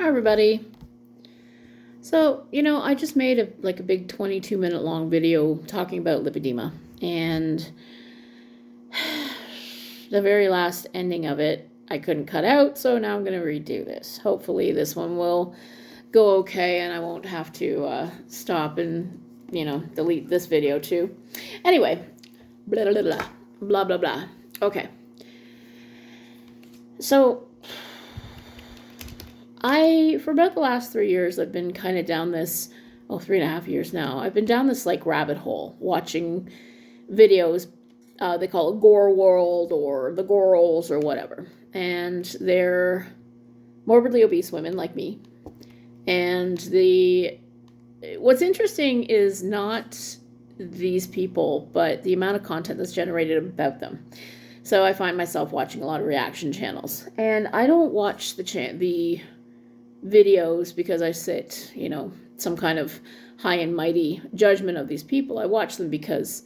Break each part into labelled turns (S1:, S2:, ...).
S1: Hi, everybody. So, I just made a big 22-minute long video talking about lipedema, and the very last ending of it I couldn't cut out, so now I'm going to redo this. Hopefully this one will go okay and I won't have to stop and, delete this video too. Anyway, blah, blah, blah, blah, blah, blah. Okay. So, for about the last 3 years, I've been kind of down this, 3.5 years now, I've been down this rabbit hole watching videos. They call it Gore World or the Gorals or whatever. And they're morbidly obese women like me. And what's interesting is not these people, but the amount of content that's generated about them. So I find myself watching a lot of reaction channels. And I don't watch the videos because I sit, some kind of high and mighty judgment of these people. I watch them because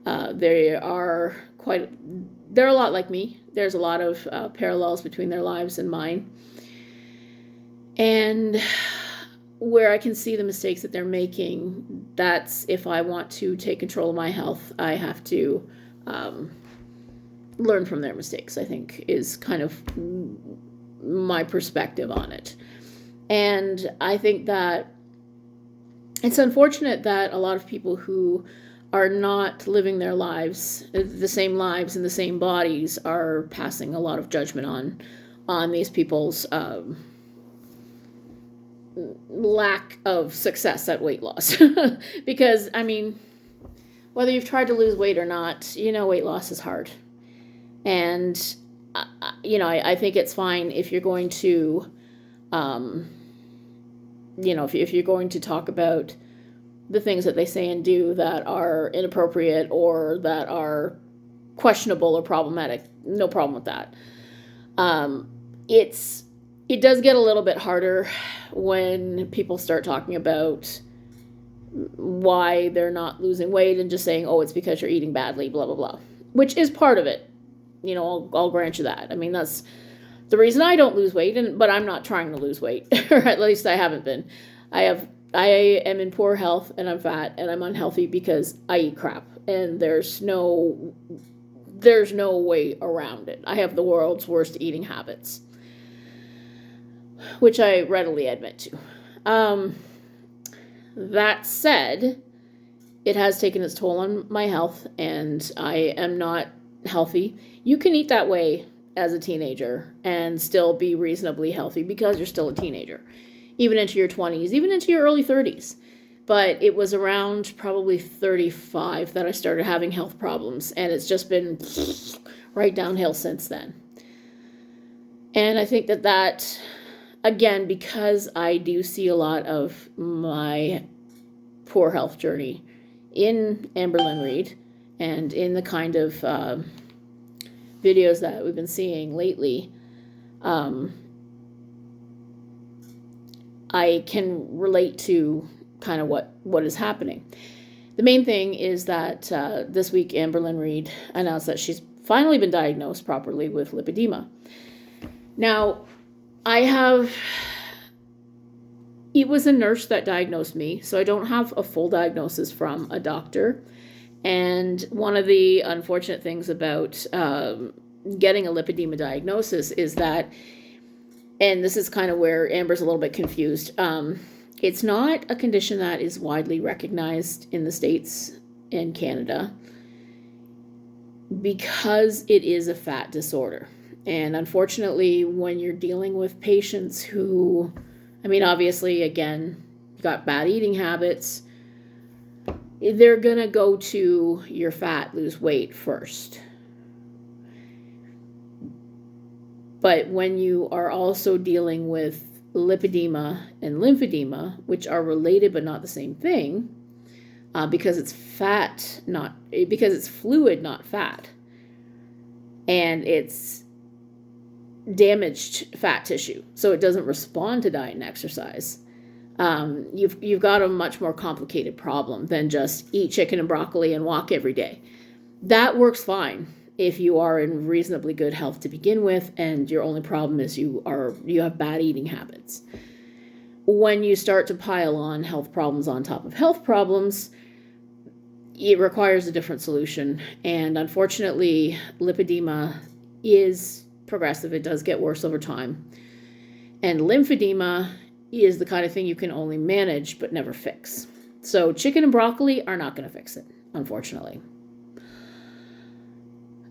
S1: they're a lot like me. There's a lot of parallels between their lives and mine. And where I can see the mistakes that they're making, that's if I want to take control of my health, I have to learn from their mistakes, I think, is kind of my perspective on it. And I think that it's unfortunate that a lot of people who are not living their lives, the same lives in the same bodies, are passing a lot of judgment on these people's lack of success at weight loss. Because, whether you've tried to lose weight or not, weight loss is hard. And, I think it's fine if you're going to, if you're going to talk about the things that they say and do that are inappropriate or that are questionable or problematic. No problem with that. It does get a little bit harder when people start talking about why they're not losing weight and just saying, oh, it's because you're eating badly, blah, blah, blah, which is part of it. I'll grant you that. That's the reason I don't lose weight, but I'm not trying to lose weight, or at least I haven't been. I am in poor health and I'm fat and I'm unhealthy because I eat crap, and there's no way around it. I have the world's worst eating habits, which I readily admit to. That said, it has taken its toll on my health, and I am not healthy. You can eat that way as a teenager and still be reasonably healthy because you're still a teenager, even into your 20s, even into your early 30s. But it was around probably 35 that I started having health problems, and it's just been right downhill since then. And I think that again, because I do see a lot of my poor health journey in Amber Lynn Reid and in the kind of videos that we've been seeing lately, I can relate to kind of what is happening. The main thing is that this week Amber Lynn Reid announced that she's finally been diagnosed properly with lipedema. Now, it was a nurse that diagnosed me, so I don't have a full diagnosis from a doctor. And one of the unfortunate things about getting a lipedema diagnosis is that, and this is kind of where Amber's a little bit confused, it's not a condition that is widely recognized in the States and Canada because it is a fat disorder. And unfortunately, when you're dealing with patients who, obviously, again, got bad eating habits, they're going to go to your fat, lose weight first. But when you are also dealing with lipedema and lymphedema, which are related but not the same thing, because it's fluid, not fat, and it's damaged fat tissue, so it doesn't respond to diet and exercise. You've got a much more complicated problem than just eat chicken and broccoli and walk every day. That works fine if you are in reasonably good health to begin with, and your only problem is you have bad eating habits. when you start to pile on health problems on top of health problems, it requires a different solution. And unfortunately, lipedema is progressive. It does get worse over time. And lymphedema is the kind of thing you can only manage but never fix. So chicken and broccoli are not going to fix it, unfortunately.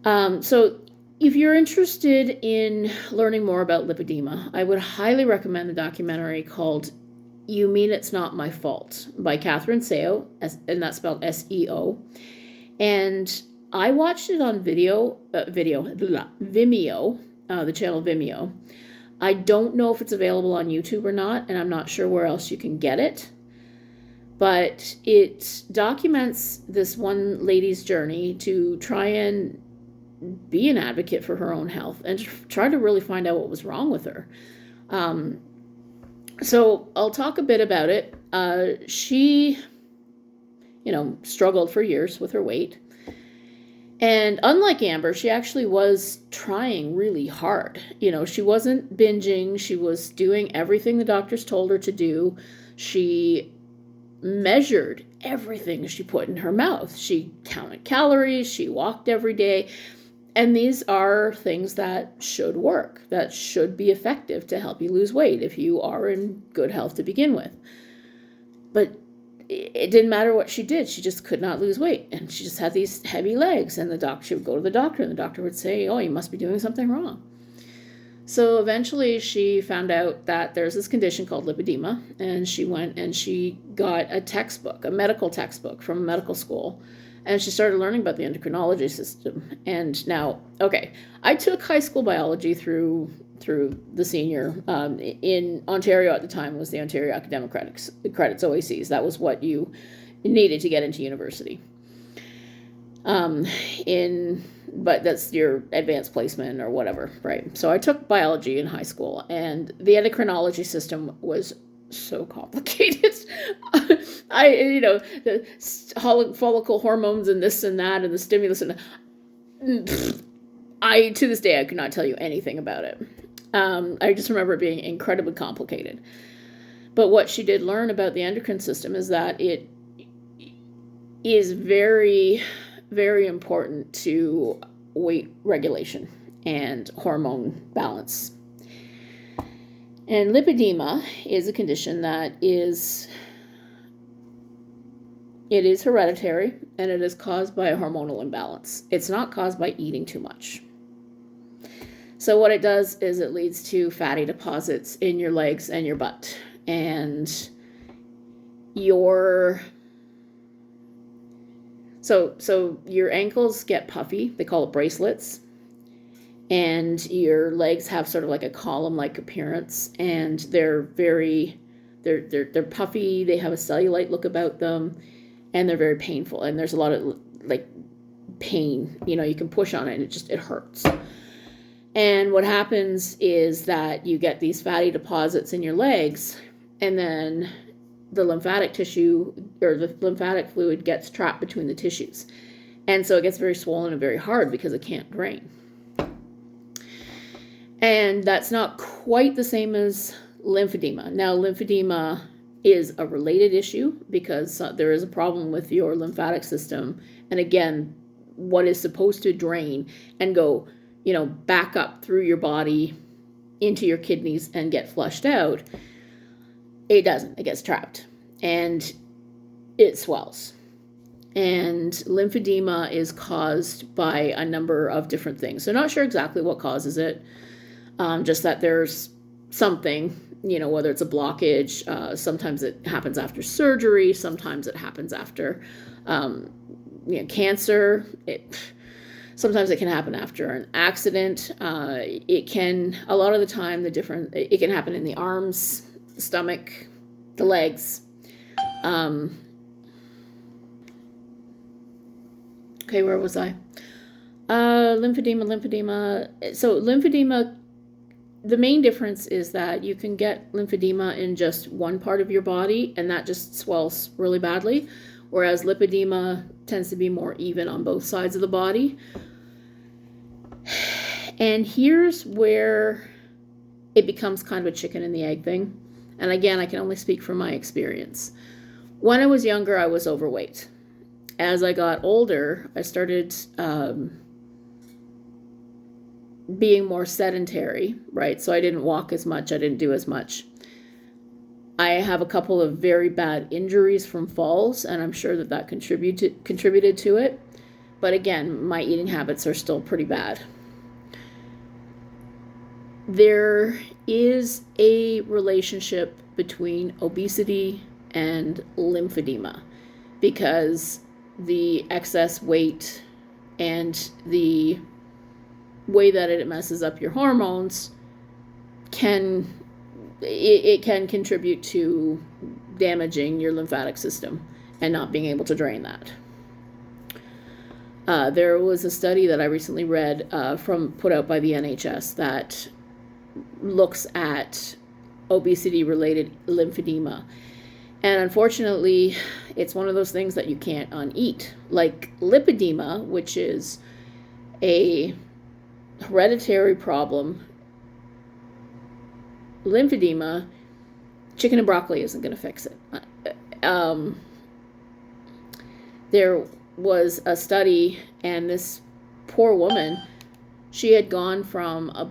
S1: So if you're interested in learning more about lipedema, I would highly recommend the documentary called You Mean It's Not My Fault by Catherine Seo, and that's spelled S-E-O. And I watched it on Vimeo, the channel Vimeo. I don't know if it's available on YouTube or not, and I'm not sure where else you can get it. But it documents this one lady's journey to try and be an advocate for her own health and try to really find out what was wrong with her. So I'll talk a bit about it. She, struggled for years with her weight. And unlike Amber, she actually was trying really hard. She wasn't binging. She was doing everything the doctors told her to do. She measured everything she put in her mouth. She counted calories. She walked every day. And these are things that should work, that should be effective to help you lose weight if you are in good health to begin with. But it didn't matter what she did. She just could not lose weight. And she just had these heavy legs. And she would go to the doctor, and the doctor would say, oh, you must be doing something wrong. So eventually she found out that there's this condition called lipedema. And she went and she got a medical textbook from a medical school. And she started learning about the endocrinology system. And now, I took high school biology through the senior. In Ontario at the time was the Ontario Academic Credits, OACs. That was what you needed to get into university. But that's your advanced placement or whatever, right? So I took biology in high school, and the endocrinology system was so complicated. The follicle hormones and this and that and the stimulus and to this day I could not tell you anything about it. I just remember it being incredibly complicated. But what she did learn about the endocrine system is that it is very, very important to weight regulation and hormone balance. And lipedema is a condition that is hereditary, and it is caused by a hormonal imbalance. It's not caused by eating too much. So what it does is it leads to fatty deposits in your legs and your butt. And your ankles get puffy. They call it bracelets. And your legs have sort of like a column-like appearance, and they're puffy. They have a cellulite look about them, and they're very painful. And there's a lot of like pain. You can push on it, and it hurts. And what happens is that you get these fatty deposits in your legs, and then the lymphatic tissue or the lymphatic fluid gets trapped between the tissues, and so it gets very swollen and very hard because it can't drain. And that's not quite the same as lymphedema. Now, lymphedema is a related issue because there is a problem with your lymphatic system. And again, what is supposed to drain and go, back up through your body into your kidneys and get flushed out, it doesn't. It gets trapped and it swells. And lymphedema is caused by a number of different things. So not sure exactly what causes it. Just that there's something, whether it's a blockage. Sometimes it happens after surgery. Sometimes it happens after, cancer. Sometimes it can happen after an accident. It can happen in the arms, the stomach, the legs. Where was I? Lymphedema. So lymphedema, the main difference is that you can get lymphedema in just one part of your body, and that just swells really badly, whereas lipedema tends to be more even on both sides of the body. And here's where it becomes kind of a chicken and the egg thing. And again, I can only speak from my experience. When I was younger, I was overweight. As I got older, I started being more sedentary, right? So I didn't walk as much, I didn't do as much. I have a couple of very bad injuries from falls, and I'm sure that contributed to it. But again, my eating habits are still pretty bad. There is a relationship between obesity and lymphedema, because the excess weight and the way that it messes up your hormones can contribute to damaging your lymphatic system and not being able to drain that. There was a study that I recently read put out by the NHS that looks at obesity-related lymphedema. And unfortunately, it's one of those things that you can't uneat. Like lipedema, which is a hereditary problem. Lymphedema, chicken and broccoli isn't going to fix it. There was a study, and this poor woman, she had gone from a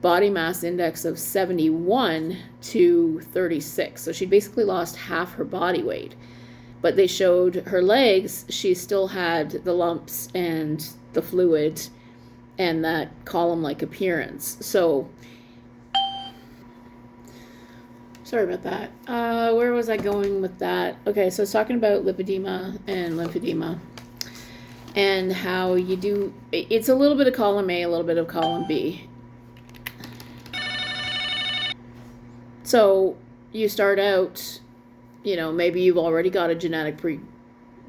S1: body mass index of 71 to 36. So she basically lost half her body weight. But they showed her legs, she still had the lumps and the fluid and that column-like appearance. So, sorry about that. Where was I going with that? Okay, so I was talking about lipedema and lymphedema and how you do, it's a little bit of column A, a little bit of column B. So you start out, maybe you've already got a genetic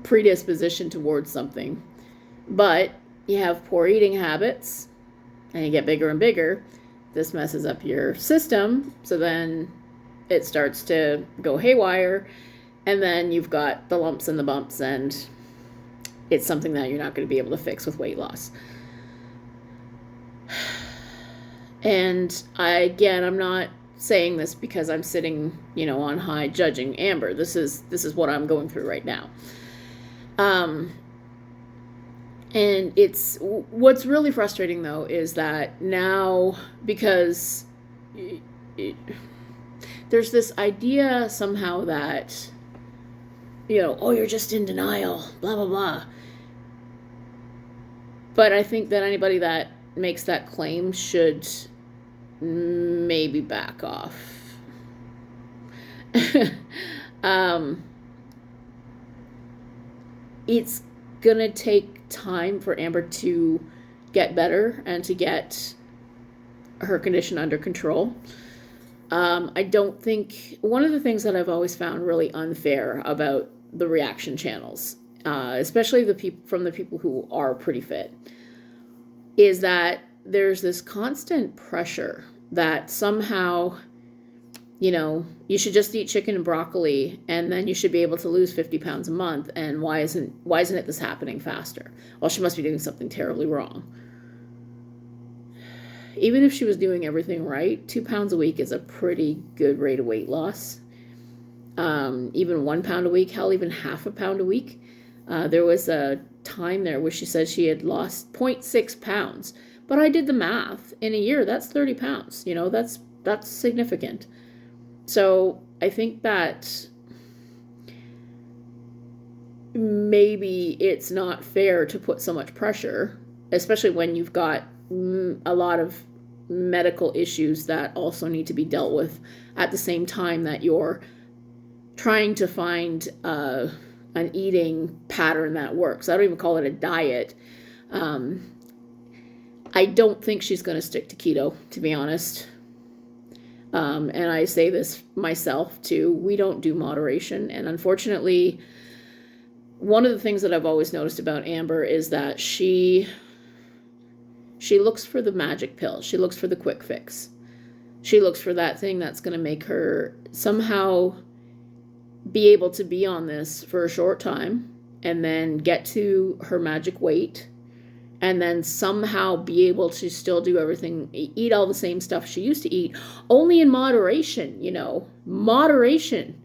S1: predisposition towards something, but you have poor eating habits and you get bigger and bigger. This messes up your system, so then it starts to go haywire, and then you've got the lumps and the bumps, and it's something that you're not going to be able to fix with weight loss. And I'm not saying this because I'm sitting, on high judging Amber. This is what I'm going through right now. And what's really frustrating though is that now, because there's this idea somehow that, you're just in denial, blah, blah, blah. But I think that anybody that makes that claim should maybe back off. It's gonna take time for Amber to get better and to get her condition under control. I don't think, one of the things that I've always found really unfair about the reaction channels, especially from the people who are pretty fit, is that there's this constant pressure that somehow, you should just eat chicken and broccoli and then you should be able to lose 50 pounds a month. And why isn't it this happening faster? Well, she must be doing something terribly wrong. Even if she was doing everything right, 2 pounds a week is a pretty good rate of weight loss. Even 1 pound a week, hell, even half a pound a week. There was a time there where she said she had lost 0.6 pounds. But I did the math. In a year, that's 30 pounds. That's significant. So I think that maybe it's not fair to put so much pressure, especially when you've got a lot of medical issues that also need to be dealt with at the same time that you're trying to find an eating pattern that works. I don't even call it a diet. I don't think she's going to stick to keto, to be honest. And I say this myself too. We don't do moderation. And unfortunately, one of the things that I've always noticed about Amber is that she looks for the magic pill. She looks for the quick fix. She looks for that thing that's going to make her somehow be able to be on this for a short time and then get to her magic weight and then somehow be able to still do everything, eat all the same stuff she used to eat, only in moderation, moderation.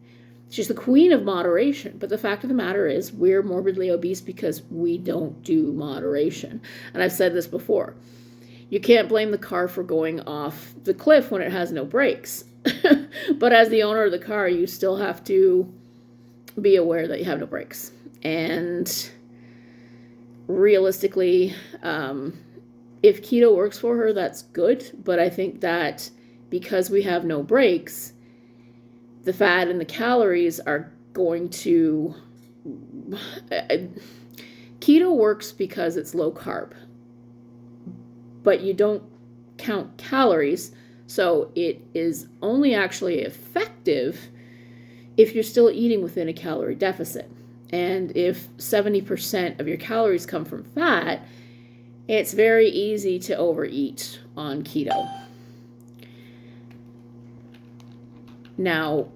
S1: She's the queen of moderation. But the fact of the matter is, we're morbidly obese because we don't do moderation. And I've said this before. You can't blame the car for going off the cliff when it has no brakes. But as the owner of the car, you still have to be aware that you have no brakes. And realistically, if keto works for her, that's good. But I think that because we have no brakes, the fat and the calories are going to... Keto works because it's low carb, but you don't count calories, so it is only actually effective if you're still eating within a calorie deficit. And if 70% of your calories come from fat, it's very easy to overeat on keto. Now,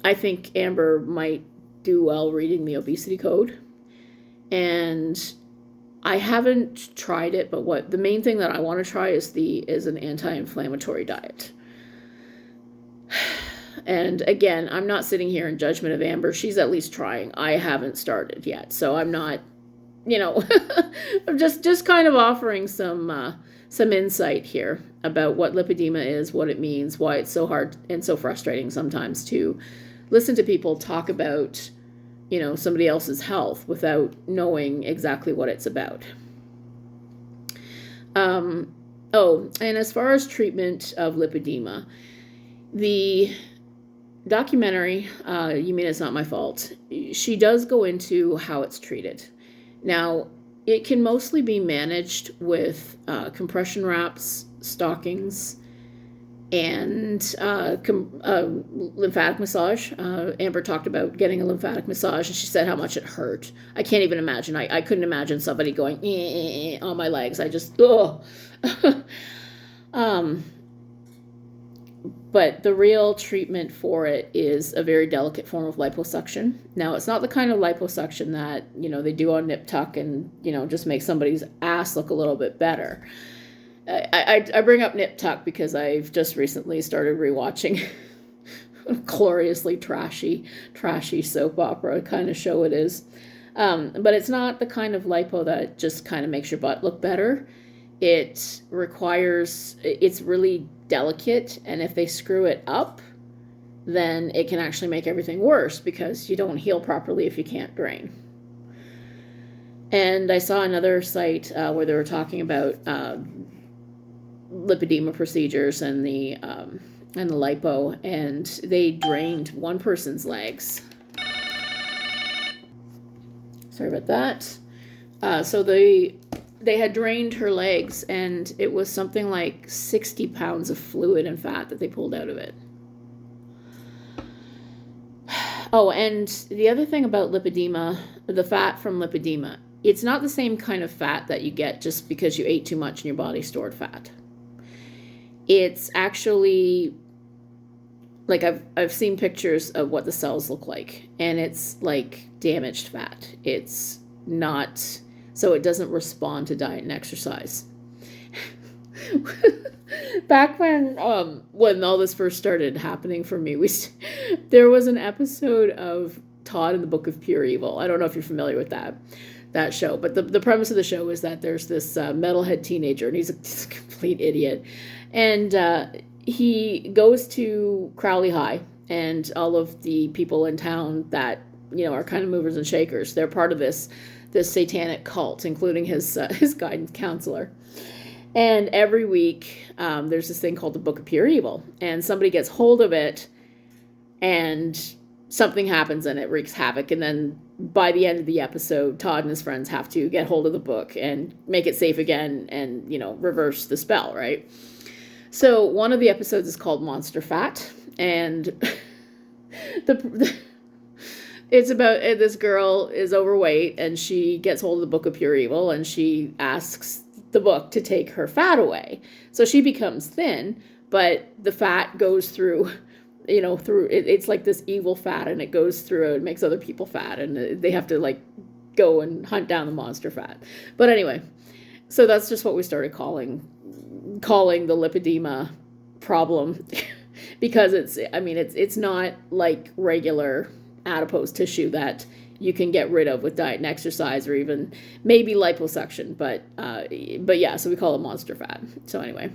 S1: I think Amber might do well reading the obesity code. And I haven't tried it, but the main thing that I want to try is an anti-inflammatory diet. And again, I'm not sitting here in judgment of Amber. She's at least trying. I haven't started yet, so I'm not, I'm just kind of offering some insight here about what lipedema is, what it means, why it's so hard and so frustrating sometimes to listen to people talk about, somebody else's health without knowing exactly what it's about. And as far as treatment of lipedema, the documentary, You Mean It's Not My Fault, she does go into how it's treated. Now, it can mostly be managed with compression wraps, stockings, and lymphatic massage. Amber talked about getting a lymphatic massage, and she said how much it hurt. I can't even imagine. I couldn't imagine somebody going on my legs. I just, But the real treatment for it is a very delicate form of liposuction. Now, it's not the kind of liposuction that, they do on Nip Tuck and, just make somebody's ass look a little bit better. I bring up Nip Tuck because I've just recently started rewatching a gloriously trashy soap opera kind of show it is. But it's not the kind of lipo that just kind of makes your butt look better. It's really delicate, and if they screw it up, then it can actually make everything worse because you don't heal properly if you can't drain. And I saw another site where they were talking about lipedema procedures and the lipo, and they drained one person's legs. Sorry about that. So they had drained her legs, and it was something like 60 pounds of fluid and fat that they pulled out of it. Oh, and the other thing about lipedema, the fat from lipedema, it's not the same kind of fat that you get just because you ate too much and your body stored fat. It's actually, like, I've seen pictures of what the cells look like, and it's like damaged fat. It's not... So it doesn't respond to diet and exercise. Back when all this first started happening for me, there was an episode of Todd in the Book of Pure Evil. I don't know if you're familiar with that show, but the premise of the show is that there's this metalhead teenager, and he's a complete idiot, and he goes to Crowley High, and all of the people in town that are kind of movers and shakers, they're part of this satanic cult, including his guidance counselor. And every week, there's this thing called the Book of Pure Evil, and somebody gets hold of it, and something happens, and it wreaks havoc. And then by the end of the episode, Todd and his friends have to get hold of the book and make it safe again, and reverse the spell, right? So one of the episodes is called Monster Fat, and it's about this girl is overweight, and she gets hold of the Book of Pure Evil, and she asks the book to take her fat away. So she becomes thin, but the fat goes through, it's like this evil fat, and it goes through, it makes other people fat, and they have to go and hunt down the monster fat. But anyway, so that's just what we started calling the lipedema problem because it's not like regular adipose tissue that you can get rid of with diet and exercise, or even maybe liposuction, but yeah, so we call it monster fat. So anyway,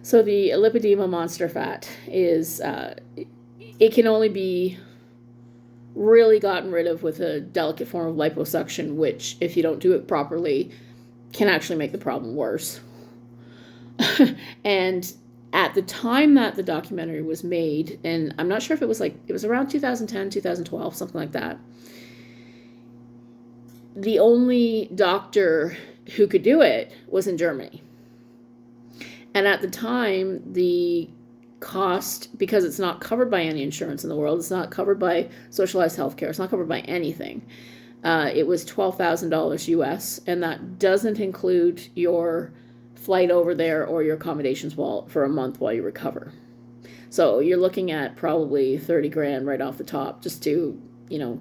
S1: so the lipedema monster fat is it can only be really gotten rid of with a delicate form of liposuction, which, if you don't do it properly, can actually make the problem worse. And at the time that the documentary was made, and I'm not sure if it was around 2010, 2012, something like that, the only doctor who could do it was in Germany. And at the time, the cost, because it's not covered by any insurance in the world, it's not covered by socialized healthcare, it's not covered by anything, it was $12,000 US, and that doesn't include your flight over there or your accommodations for a month while you recover. So you're looking at probably 30 grand right off the top just to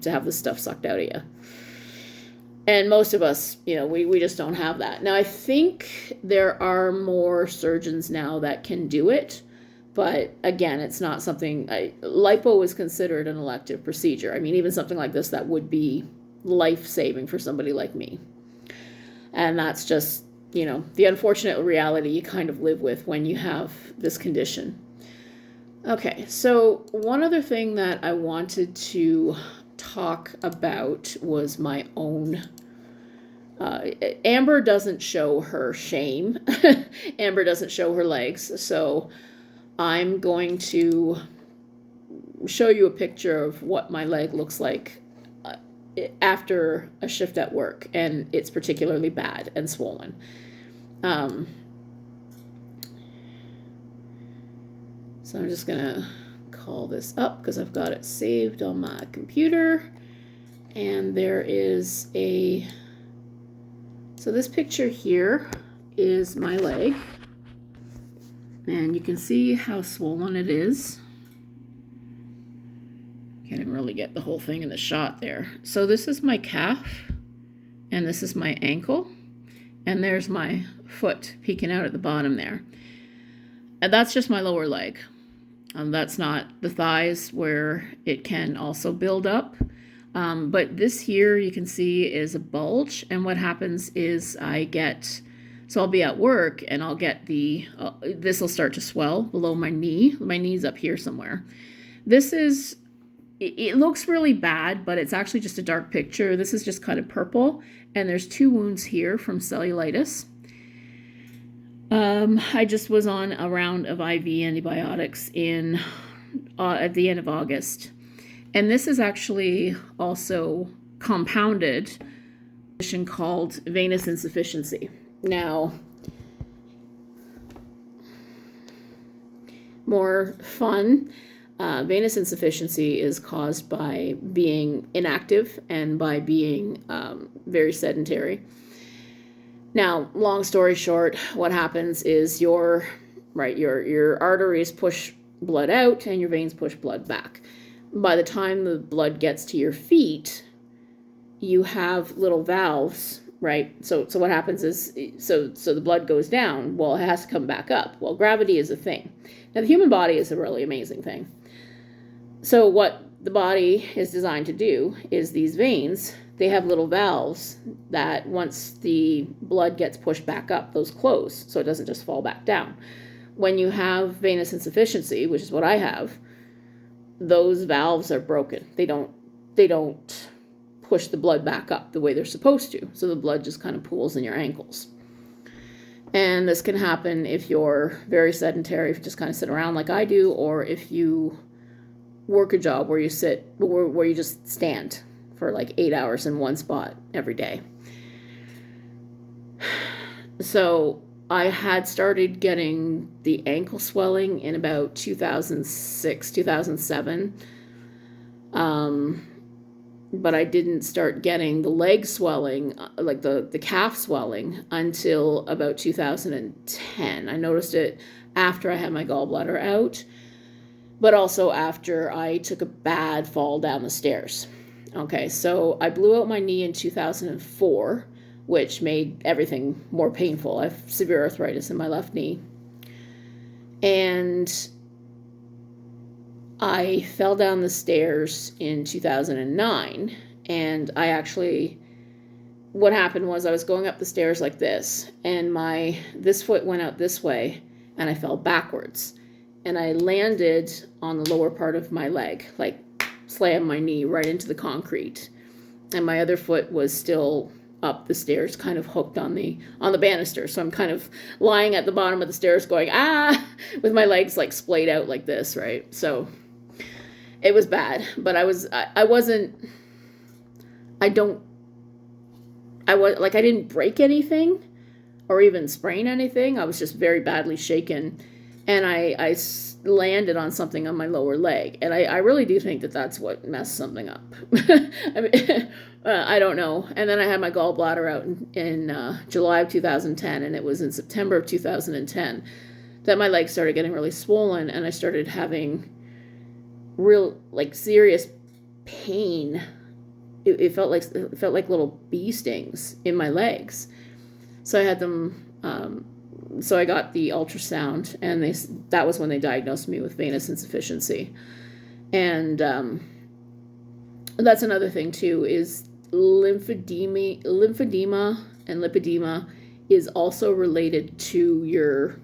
S1: have this stuff sucked out of you. And most of us, we just don't have that. Now, I think there are more surgeons now that can do it, but again, it's not something, lipo is considered an elective procedure. I mean, even something like this, that would be life-saving for somebody like me. And that's just, the unfortunate reality you kind of live with when you have this condition. Okay, so one other thing that I wanted to talk about was my own. Amber doesn't show her shame. Amber doesn't show her legs. So I'm going to show you a picture of what my leg looks like after a shift at work. And it's particularly bad and swollen. So I'm just going to call this up because I've got it saved on my computer. And there is so this picture here is my leg. And you can see how swollen it is. Can't even really get the whole thing in the shot there. So this is my calf, and this is my ankle, and there's my foot peeking out at the bottom there. And that's just my lower leg. That's not the thighs, where it can also build up. But this here you can see is a bulge, and what happens is I'll be at work and I'll get this will start to swell below my knee. My knee's up here somewhere. It looks really bad, but it's actually just a dark picture. This is just kind of purple, and there's 2 wounds here from cellulitis. I just was on a round of IV antibiotics at the end of August. And this is actually also compounded a condition called venous insufficiency. Now, more fun, venous insufficiency is caused by being inactive and by being very sedentary. Now, long story short, what happens is your arteries push blood out and your veins push blood back. By the time the blood gets to your feet, you have little valves, right? So what happens is, so the blood goes down. Well, it has to come back up. Well, gravity is a thing. Now, the human body is a really amazing thing. So what the body is designed to do is these veins, they have little valves that once the blood gets pushed back up, those close, so it doesn't just fall back down. When you have venous insufficiency, which is what I have, those valves are broken. They don't push the blood back up the way they're supposed to. So the blood just kind of pools in your ankles. And this can happen if you're very sedentary, if you just kind of sit around like I do, or if you work a job where you just stand for like 8 hours in one spot every day. So I had started getting the ankle swelling in about 2006, 2007. But I didn't start getting the leg swelling, like the calf swelling, until about 2010. I noticed it after I had my gallbladder out, but also after I took a bad fall down the stairs. Okay, so I blew out my knee in 2004, which made everything more painful. I have severe arthritis in my left knee. And I fell down the stairs in 2009, and what happened was I was going up the stairs like this, and this foot went out this way, and I fell backwards. And I landed on the lower part of my leg, like slammed my knee right into the concrete. And my other foot was still up the stairs, kind of hooked on the banister. So I'm kind of lying at the bottom of the stairs going, with my legs like splayed out like this, right? So it was bad, but I didn't break anything or even sprain anything. I was just very badly shaken, and I landed on something on my lower leg, and I really do think that that's what messed something up. I mean, I don't know. And then I had my gallbladder out in July of 2010, and it was in September of 2010 that my legs started getting really swollen, and I started having real, like, serious pain. It felt like little bee stings in my legs. So I had them. So I got the ultrasound, and that was when they diagnosed me with venous insufficiency. And that's another thing too, is lymphedema and lipedema is also related to your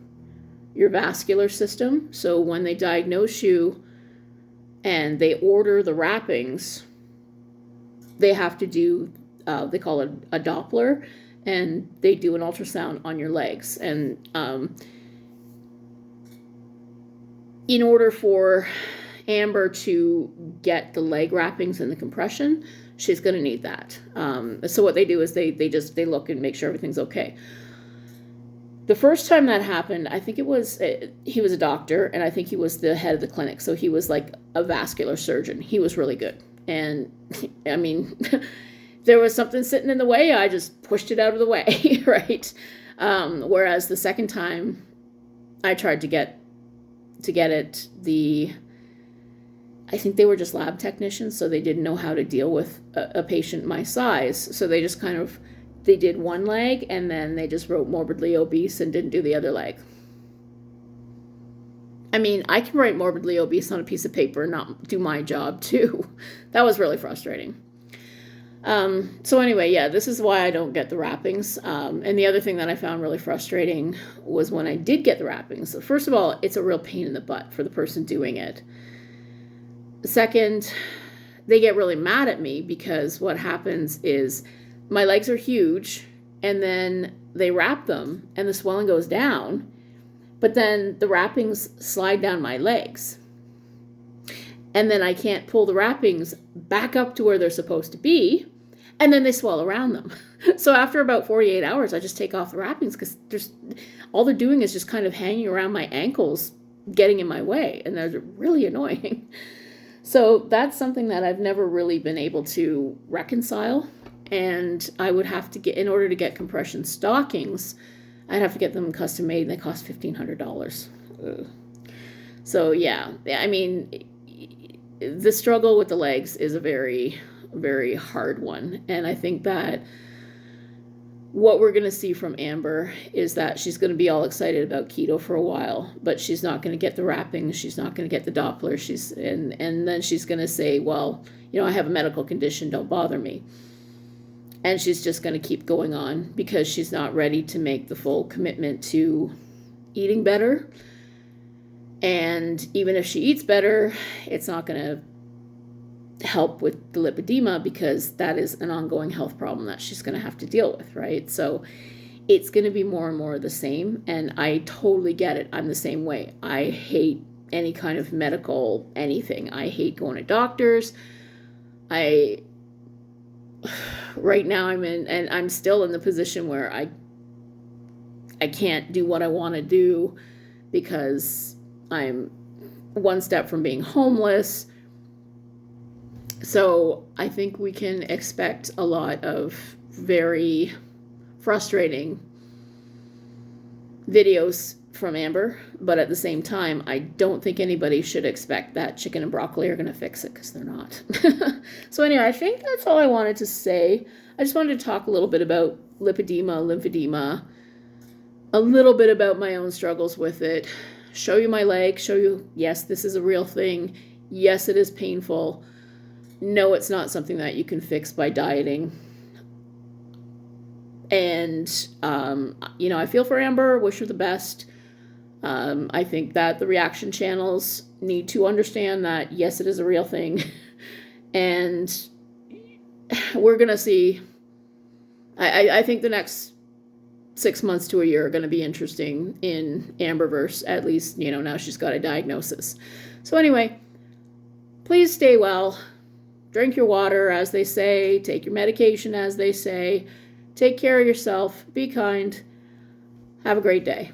S1: vascular system. So when they diagnose you and they order the wrappings, they have to do, they call it a Doppler, and they do an ultrasound on your legs. And in order for Amber to get the leg wrappings and the compression, she's going to need that. So what they do is they look and make sure everything's okay. The first time that happened, I think he was a doctor, and I think he was the head of the clinic. So he was like a vascular surgeon. He was really good. And I mean, there was something sitting in the way, I just pushed it out of the way, right? Whereas the second time I tried to get it, I think they were just lab technicians, so they didn't know how to deal with a patient my size. So they just they did one leg, and then they just wrote morbidly obese and didn't do the other leg. I mean, I can write morbidly obese on a piece of paper and not do my job too. That was really frustrating. So anyway, yeah, this is why I don't get the wrappings. And the other thing that I found really frustrating was when I did get the wrappings. So first of all, it's a real pain in the butt for the person doing it. Second, they get really mad at me because what happens is my legs are huge, and then they wrap them and the swelling goes down, but then the wrappings slide down my legs. And then I can't pull the wrappings back up to where they're supposed to be, and then they swell around them. So after about 48 hours, I just take off the wrappings because all they're doing is just kind of hanging around my ankles, getting in my way, and they're really annoying. So that's something that I've never really been able to reconcile, and I would have to get, in order to get compression stockings, I'd have to get them custom made, and they cost $1,500. Ugh. So yeah, I mean, the struggle with the legs is a very, very hard one. And I think that what we're going to see from Amber is that she's going to be all excited about keto for a while, but she's not going to get the wrappings. She's not going to get the Doppler. And then she's going to say, well, I have a medical condition. Don't bother me. And she's just going to keep going on because she's not ready to make the full commitment to eating better. And even if she eats better, it's not going to help with the lipedema because that is an ongoing health problem that she's going to have to deal with, right? So it's going to be more and more of the same. And I totally get it. I'm the same way. I hate any kind of medical anything. I hate going to doctors. Right now I'm still in the position where I can't do what I want to do because I'm one step from being homeless. So I think we can expect a lot of very frustrating videos from Amber, but at the same time, I don't think anybody should expect that chicken and broccoli are going to fix it, because they're not. So anyway, I think that's all I wanted to say. I just wanted to talk a little bit about lipedema, lymphedema, a little bit about my own struggles with it, show you my leg, show you, yes, this is a real thing. Yes, it is painful. No, it's not something that you can fix by dieting. And, I feel for Amber, wish her the best. I think that the reaction channels need to understand that, yes, it is a real thing. And we're going to see, I think the next 6 months to a year are going to be interesting in Amberverse, at least, now she's got a diagnosis. So anyway, please stay well. Drink your water, as they say. Take your medication, as they say. Take care of yourself. Be kind. Have a great day.